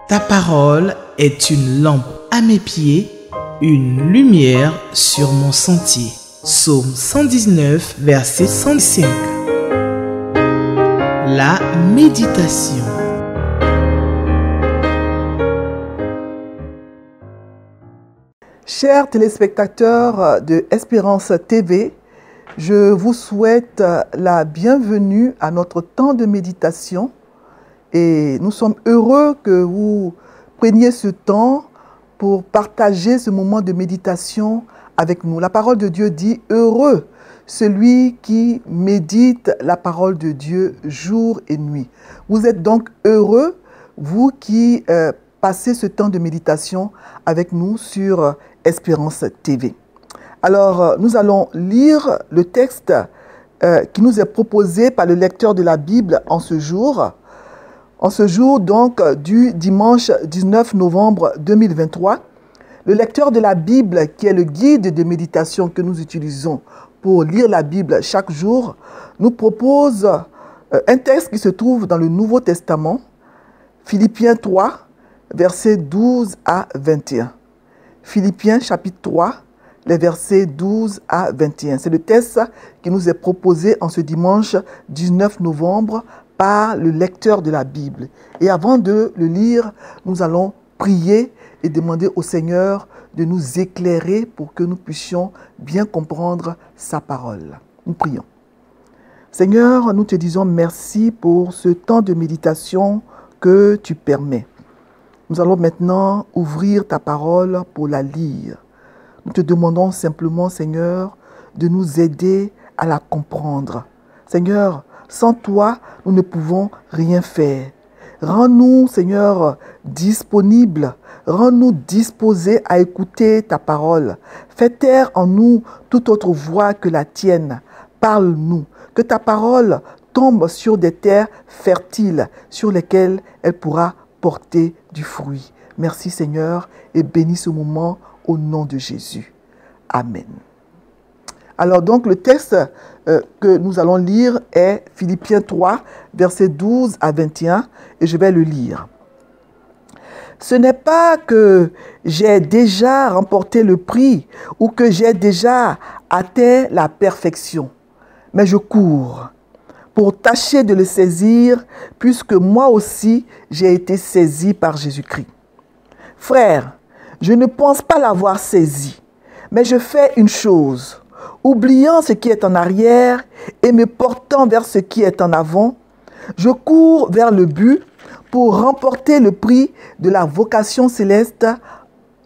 Ta parole est une lampe à mes pieds, une lumière sur mon sentier. Psaume 119, verset 105. La méditation. Chers téléspectateurs de Espérance TV, je vous souhaite la bienvenue à notre temps de méditation et nous sommes heureux que vous preniez ce temps pour partager ce moment de méditation avec nous. La parole de Dieu dit « Heureux celui qui médite la parole de Dieu jour et nuit ». Vous êtes donc heureux, vous qui passez ce temps de méditation avec nous sur Espérance TV. Alors, nous allons lire le texte qui nous est proposé par le lecteur de la Bible en ce jour. En ce jour, donc, du dimanche 19 novembre 2023, le lecteur de la Bible, qui est le guide de méditation que nous utilisons pour lire la Bible chaque jour, nous propose un texte qui se trouve dans le Nouveau Testament, Philippiens 3, versets 12 à 21. Philippiens chapitre 3, les versets 12 à 21. C'est le texte qui nous est proposé en ce dimanche 19 novembre par le lecteur de la Bible. Et avant de le lire, nous allons prier et demander au Seigneur de nous éclairer pour que nous puissions bien comprendre sa parole. Nous prions. Seigneur, nous te disons merci pour ce temps de méditation que tu permets. Nous allons maintenant ouvrir ta parole pour la lire. Nous te demandons simplement, Seigneur, de nous aider à la comprendre. Seigneur, sans toi, nous ne pouvons rien faire. Rends-nous, Seigneur, disponibles. Rends-nous disposés à écouter ta parole. Fais taire en nous toute autre voix que la tienne. Parle-nous. Que ta parole tombe sur des terres fertiles sur lesquelles elle pourra porter du fruit. Merci, Seigneur, et bénis ce moment au nom de Jésus. Amen. Alors donc, le texte que nous allons lire est Philippiens 3, versets 12 à 21, et je vais le lire. Ce n'est pas que j'ai déjà remporté le prix ou que j'ai déjà atteint la perfection, mais je cours pour tâcher de le saisir, puisque moi aussi j'ai été saisi par Jésus-Christ. Frères, je ne pense pas l'avoir saisi, mais je fais une chose. Oubliant ce qui est en arrière et me portant vers ce qui est en avant, je cours vers le but pour remporter le prix de la vocation céleste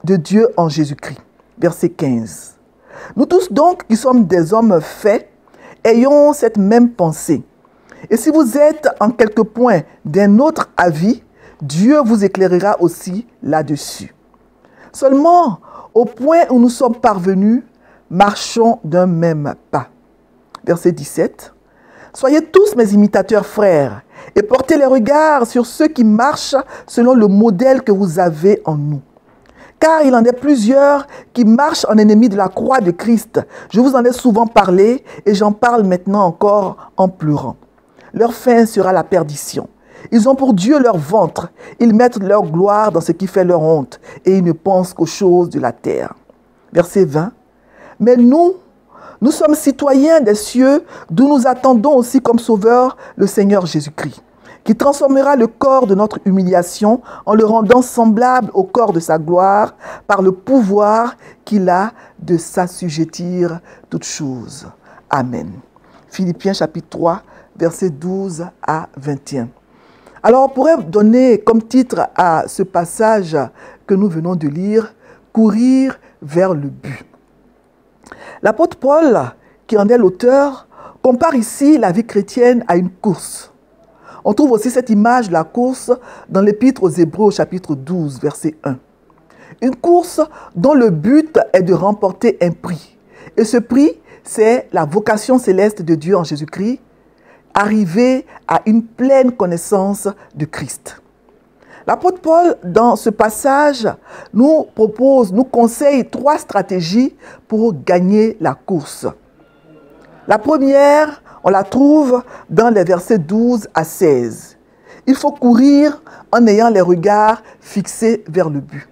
de Dieu en Jésus-Christ. Verset 15. Nous tous donc qui sommes des hommes faits, ayons cette même pensée. Et si vous êtes en quelque point d'un autre avis, Dieu vous éclairera aussi là-dessus. Seulement, au point où nous sommes parvenus, marchons d'un même pas. Verset 17. Soyez tous mes imitateurs, frères, et portez les regards sur ceux qui marchent selon le modèle que vous avez en nous. Car il en est plusieurs qui marchent en ennemis de la croix de Christ. Je vous en ai souvent parlé et j'en parle maintenant encore en pleurant. Leur fin sera la perdition. Ils ont pour Dieu leur ventre. Ils mettent leur gloire dans ce qui fait leur honte et ils ne pensent qu'aux choses de la terre. Verset 20. Mais nous sommes citoyens des cieux, d'où nous attendons aussi comme sauveur le Seigneur Jésus-Christ, qui transformera le corps de notre humiliation en le rendant semblable au corps de sa gloire par le pouvoir qu'il a de s'assujettir toutes choses. Amen. Philippiens chapitre 3, versets 12 à 21. Alors, on pourrait donner comme titre à ce passage que nous venons de lire, « Courir vers le but ». L'apôtre Paul, qui en est l'auteur, compare ici la vie chrétienne à une course. On trouve aussi cette image de la course dans l'épître aux Hébreux au chapitre 12, verset 1. Une course dont le but est de remporter un prix. Et ce prix, c'est la vocation céleste de Dieu en Jésus-Christ, arriver à une pleine connaissance de Christ. L'apôtre Paul, dans ce passage, nous conseille 3 stratégies pour gagner la course. La première, on la trouve dans les versets 12 à 16. Il faut courir en ayant les regards fixés vers le but.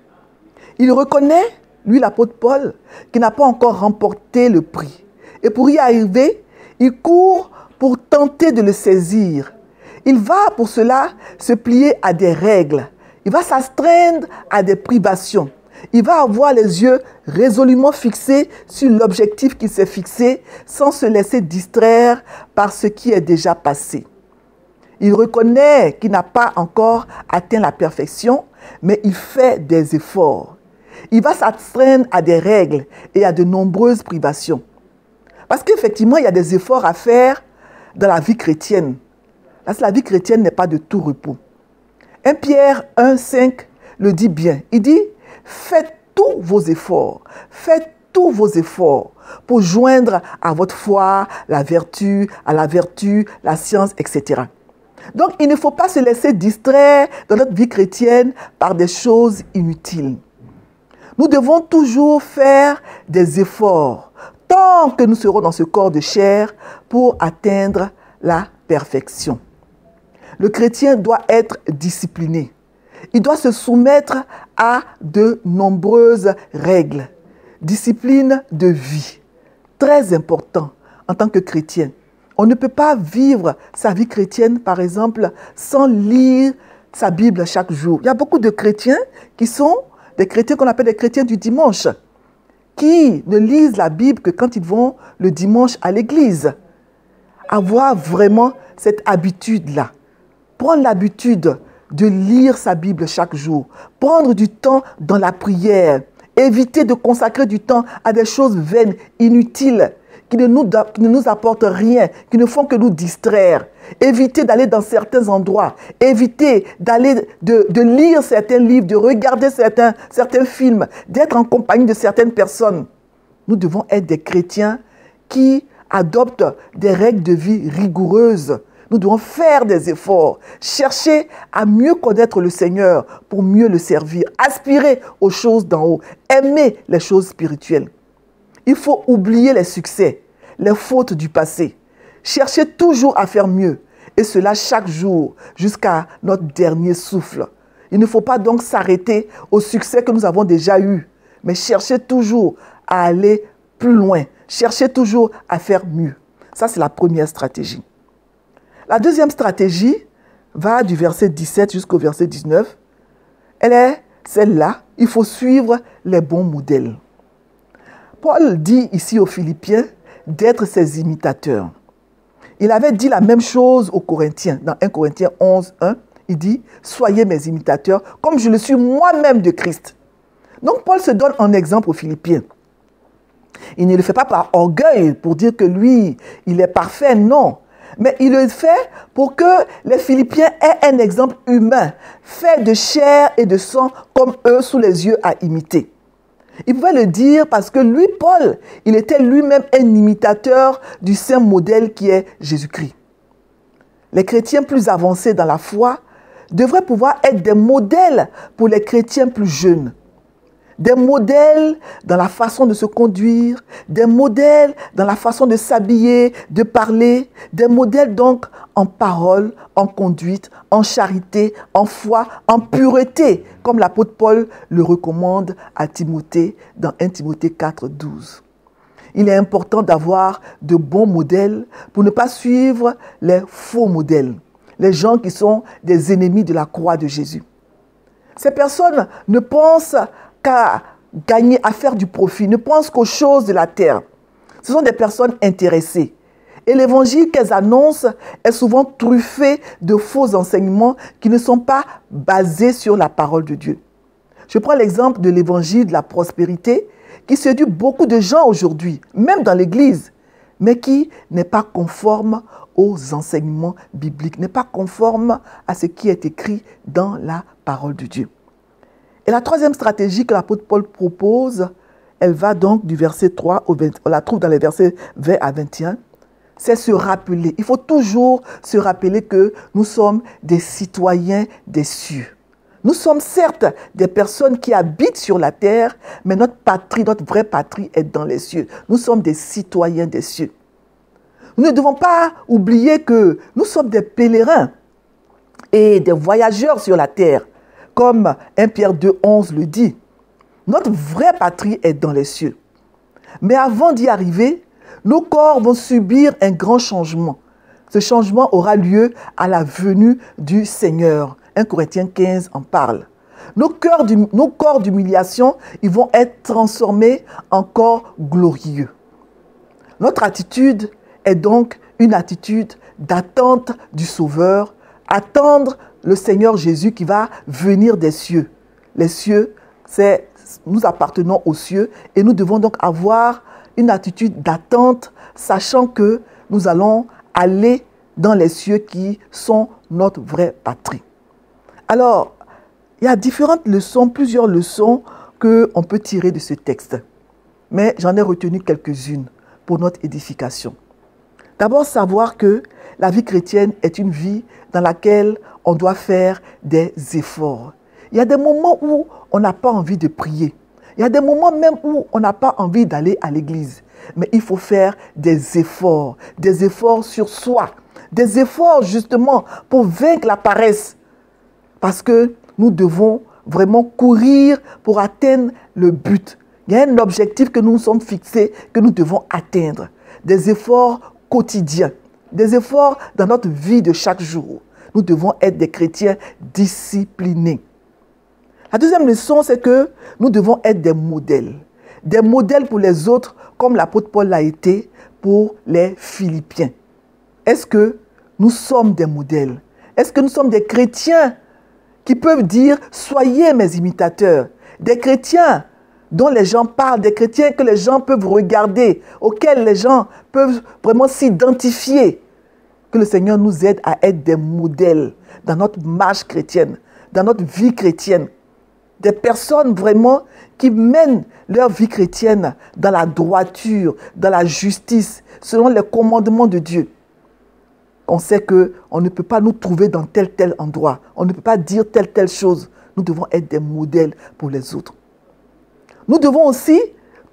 Il reconnaît, lui l'apôtre Paul, qu'il n'a pas encore remporté le prix. Et pour y arriver, il court pour tenter de le saisir. Il va pour cela se plier à des règles. Il va s'astreindre à des privations. Il va avoir les yeux résolument fixés sur l'objectif qu'il s'est fixé sans se laisser distraire par ce qui est déjà passé. Il reconnaît qu'il n'a pas encore atteint la perfection, mais il fait des efforts. Il va s'astreindre à des règles et à de nombreuses privations. Parce qu'effectivement, il y a des efforts à faire dans la vie chrétienne. Parce que la vie chrétienne n'est pas de tout repos. 1 Pierre 1,5 le dit bien. Il dit, faites tous vos efforts pour joindre à votre foi la vertu, la science, etc. Donc, il ne faut pas se laisser distraire dans notre vie chrétienne par des choses inutiles. Nous devons toujours faire des efforts tant que nous serons dans ce corps de chair pour atteindre la perfection. Le chrétien doit être discipliné. Il doit se soumettre à de nombreuses règles. Discipline de vie, très important en tant que chrétien. On ne peut pas vivre sa vie chrétienne, par exemple, sans lire sa Bible chaque jour. Il y a beaucoup de chrétiens qui sont des chrétiens qu'on appelle des chrétiens du dimanche, qui ne lisent la Bible que quand ils vont le dimanche à l'église. Avoir vraiment cette habitude-là. Prendre l'habitude de lire sa Bible chaque jour. Prendre du temps dans la prière. Éviter de consacrer du temps à des choses vaines, inutiles, qui ne nous apportent rien, qui ne font que nous distraire. Éviter d'aller dans certains endroits. Éviter de lire certains livres, de regarder certains films, d'être en compagnie de certaines personnes. Nous devons être des chrétiens qui adoptent des règles de vie rigoureuses. Nous devons faire des efforts, chercher à mieux connaître le Seigneur pour mieux le servir, aspirer aux choses d'en haut, aimer les choses spirituelles. Il faut oublier les succès, les fautes du passé, chercher toujours à faire mieux, et cela chaque jour jusqu'à notre dernier souffle. Il ne faut pas donc s'arrêter au succès que nous avons déjà eu, mais chercher toujours à aller plus loin, chercher toujours à faire mieux. Ça, c'est la première stratégie. La deuxième stratégie va du verset 17 jusqu'au verset 19. Elle est celle-là, il faut suivre les bons modèles. Paul dit ici aux Philippiens d'être ses imitateurs. Il avait dit la même chose aux Corinthiens. Dans 1 Corinthiens 11, 1, il dit « Soyez mes imitateurs, comme je le suis moi-même de Christ. » Donc Paul se donne en exemple aux Philippiens. Il ne le fait pas par orgueil pour dire que lui, il est parfait, non. Mais il le fait pour que les Philippiens aient un exemple humain, fait de chair et de sang comme eux sous les yeux à imiter. Il pouvait le dire parce que lui, Paul, il était lui-même un imitateur du saint modèle qui est Jésus-Christ. Les chrétiens plus avancés dans la foi devraient pouvoir être des modèles pour les chrétiens plus jeunes. Des modèles dans la façon de se conduire, des modèles dans la façon de s'habiller, de parler, des modèles donc en parole, en conduite, en charité, en foi, en pureté, comme l'apôtre Paul le recommande à Timothée dans 1 Timothée 4, 12. Il est important d'avoir de bons modèles pour ne pas suivre les faux modèles, les gens qui sont des ennemis de la croix de Jésus. Ces personnes ne pensent qu'à gagner, à faire du profit, ne pensent qu'aux choses de la terre. Ce sont des personnes intéressées. Et l'évangile qu'elles annoncent est souvent truffé de faux enseignements qui ne sont pas basés sur la parole de Dieu. Je prends l'exemple de l'évangile de la prospérité qui séduit beaucoup de gens aujourd'hui, même dans l'église, mais qui n'est pas conforme aux enseignements bibliques, n'est pas conforme à ce qui est écrit dans la parole de Dieu. Et la troisième stratégie que l'apôtre Paul propose, elle va donc du verset 3 au 20, on la trouve dans les versets 20 à 21, c'est se rappeler. Il faut toujours se rappeler que nous sommes des citoyens des cieux. Nous sommes certes des personnes qui habitent sur la terre, mais notre patrie, notre vraie patrie est dans les cieux. Nous sommes des citoyens des cieux. Nous ne devons pas oublier que nous sommes des pèlerins. et des voyageurs sur la terre, comme 1 Pierre 2,11 le dit. Notre vraie patrie est dans les cieux. Mais avant d'y arriver, nos corps vont subir un grand changement. Ce changement aura lieu à la venue du Seigneur. 1 Corinthiens 15 en parle. Nos corps d'humiliation, ils vont être transformés en corps glorieux. Notre attitude est donc une attitude d'attente du Sauveur, attendre le Seigneur Jésus qui va venir des cieux. Les cieux, nous appartenons aux cieux et nous devons donc avoir une attitude d'attente, sachant que nous allons aller dans les cieux qui sont notre vraie patrie. Alors, il y a différentes leçons, plusieurs leçons qu'on peut tirer de ce texte. Mais j'en ai retenu quelques-unes pour notre édification. D'abord, savoir que la vie chrétienne est une vie dans laquelle on doit faire des efforts. Il y a des moments où on n'a pas envie de prier. Il y a des moments même où on n'a pas envie d'aller à l'église. Mais il faut faire des efforts sur soi, des efforts justement pour vaincre la paresse. Parce que nous devons vraiment courir pour atteindre le but. Il y a un objectif que nous nous sommes fixés, que nous devons atteindre. Des efforts quotidiens, des efforts dans notre vie de chaque jour. Nous devons être des chrétiens disciplinés. La deuxième leçon, c'est que nous devons être des modèles. Des modèles pour les autres, comme l'apôtre Paul l'a été pour les Philippiens. Est-ce que nous sommes des modèles? Est-ce que nous sommes des chrétiens qui peuvent dire « Soyez mes imitateurs ». Des chrétiens dont les gens parlent, des chrétiens que les gens peuvent regarder, auxquels les gens peuvent vraiment s'identifier. Que le Seigneur nous aide à être des modèles dans notre marche chrétienne, dans notre vie chrétienne. Des personnes vraiment qui mènent leur vie chrétienne dans la droiture, dans la justice, selon les commandements de Dieu. On sait qu'on ne peut pas nous trouver dans tel endroit. On ne peut pas dire telle chose. Nous devons être des modèles pour les autres. Nous devons aussi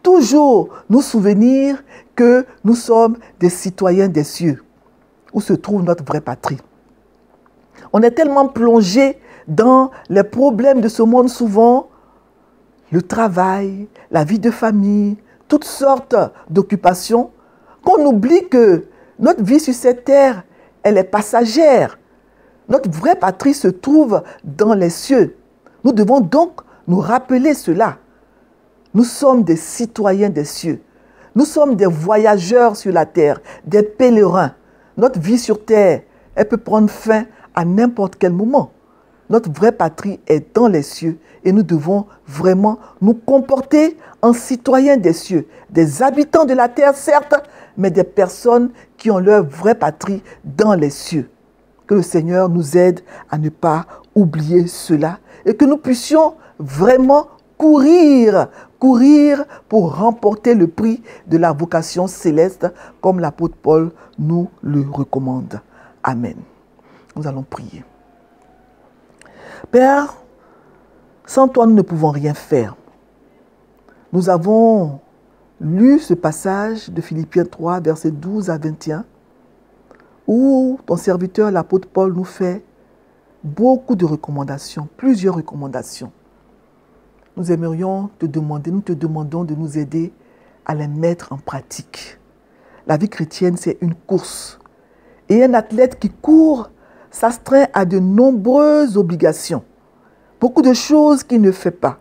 toujours nous souvenir que nous sommes des citoyens des cieux, où se trouve notre vraie patrie. On est tellement plongé dans les problèmes de ce monde souvent, le travail, la vie de famille, toutes sortes d'occupations, qu'on oublie que notre vie sur cette terre, elle est passagère. Notre vraie patrie se trouve dans les cieux. Nous devons donc nous rappeler cela. Nous sommes des citoyens des cieux. Nous sommes des voyageurs sur la terre, des pèlerins. Notre vie sur terre, elle peut prendre fin à n'importe quel moment. Notre vraie patrie est dans les cieux et nous devons vraiment nous comporter en citoyens des cieux, des habitants de la terre certes, mais des personnes qui ont leur vraie patrie dans les cieux. Que le Seigneur nous aide à ne pas oublier cela et que nous puissions vraiment courir pour remporter le prix de la vocation céleste comme l'apôtre Paul nous le recommande. Amen. Nous allons prier. Père, sans toi nous ne pouvons rien faire. Nous avons lu ce passage de Philippiens 3, versets 12 à 21, où ton serviteur, l'apôtre Paul, nous fait beaucoup de recommandations, plusieurs recommandations. Nous aimerions te demander, nous te demandons de nous aider à les mettre en pratique. La vie chrétienne, c'est une course. Et un athlète qui court s'astreint à de nombreuses obligations. Beaucoup de choses qu'il ne fait pas.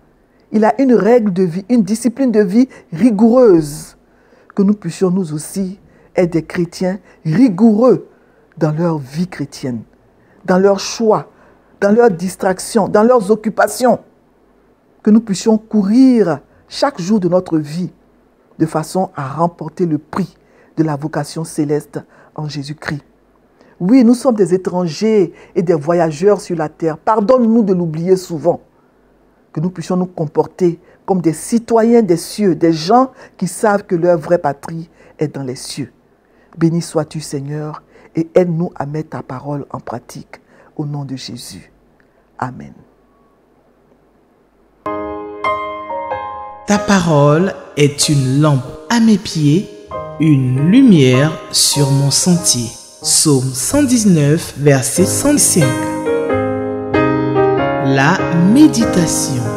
Il a une règle de vie, une discipline de vie rigoureuse. Que nous puissions nous aussi être des chrétiens rigoureux dans leur vie chrétienne, dans leurs choix, dans leurs distractions, dans leurs occupations. Que nous puissions courir chaque jour de notre vie de façon à remporter le prix de la vocation céleste en Jésus-Christ. Oui, nous sommes des étrangers et des voyageurs sur la terre. Pardonne-nous de l'oublier souvent. Que nous puissions nous comporter comme des citoyens des cieux, des gens qui savent que leur vraie patrie est dans les cieux. Béni sois-tu, Seigneur, et aide-nous à mettre ta parole en pratique. Au nom de Jésus. Amen. Ta parole est une lampe à mes pieds, une lumière sur mon sentier. Psaume 119, verset 105. La méditation.